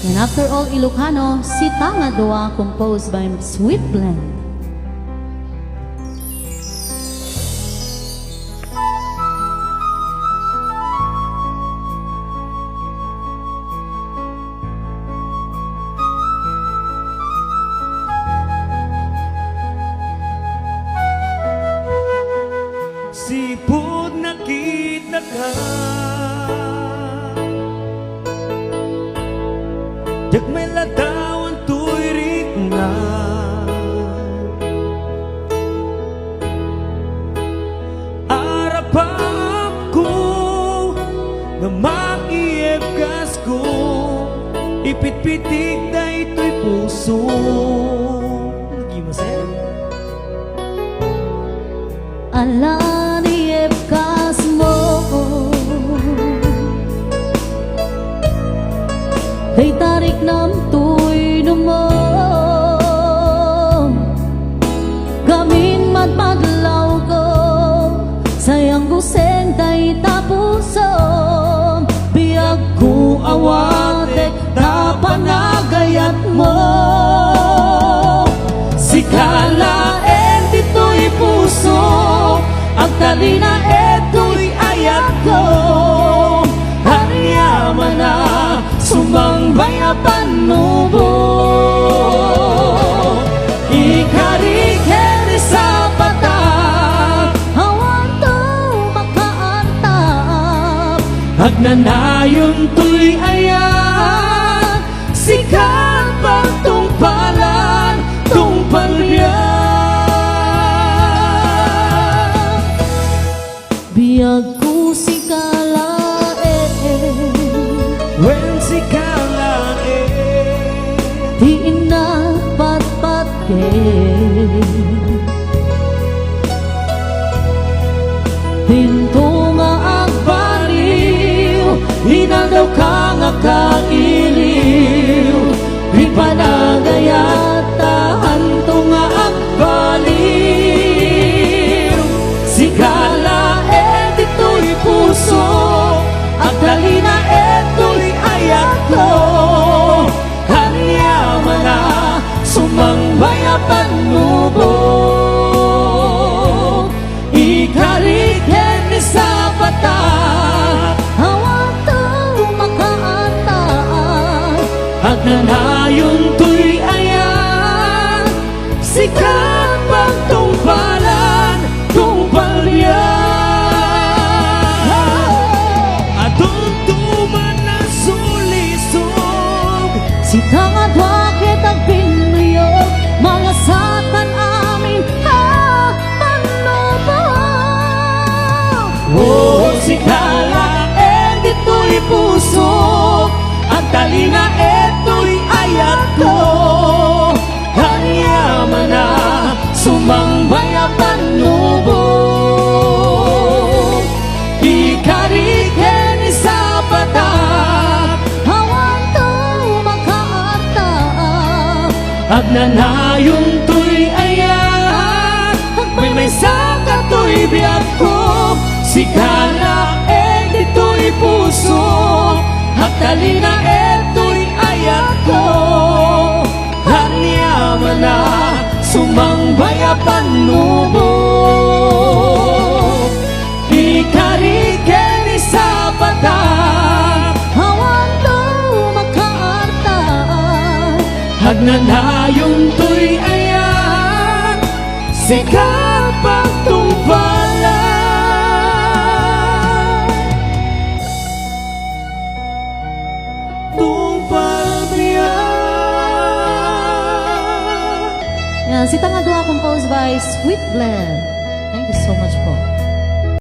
And after all Ilocano, si Tanga Dua, composed by Sweet Blend. Sipod nakita ka, yak may ladawan tuirik na. Arapam ko na makiebkas ko, ipitpitik na ito'y puso. Lagi mo sa'yo. Ala niebkas mo, kay tarik ng tuy mo, gamin madmadlaw ko, sayang guseng tay tapuso, biyag ko awatek tapanagayat mo. Sikala dito'y puso, ang talina eto'y ayat ko. Hanyaman na sumangbayapan nubo, ikarikeri sa patag, awan to makaantap. Agnanayon to'y ayat, sikat pang tungpalan, tungpalbiyan. Biyag ko si kalae, When si kalae, di na patpatke, hinto nga agbaliw, hinadaw ka nga kailiw, di panagayata hanto nga agbaliw. Si kalae dito'y puso, ang talina eto'y ayat ko. Hanyaman na sumangbayapan nubo, ikariken ni sa patag, awan to makaanta. Agnanayon to'y ayat, sikat pang tungpalan, tungpalyan. Si Tanga Dua kitang pinuyog, mga satan amin panubo. Oh, si kalae dito'y puso, ang talina eto'y ayat ko. Hanyaman na sumangbayapan nubo, ikariken ni sa patag, agnanayon to'y ayat, may saka to'y biyak ko. Si kalae dito'y puso, at talina eto'y ayat ko. Hanyaman na sumangbayapan nubo, ikariken ni sa patag, awan to makaarta. Agnanayon to'y ayat, sikat pang tungpalan, tungpalbiyan. Yan, si Tanga Dua, composed by Sweet Blend. Thank you so much po.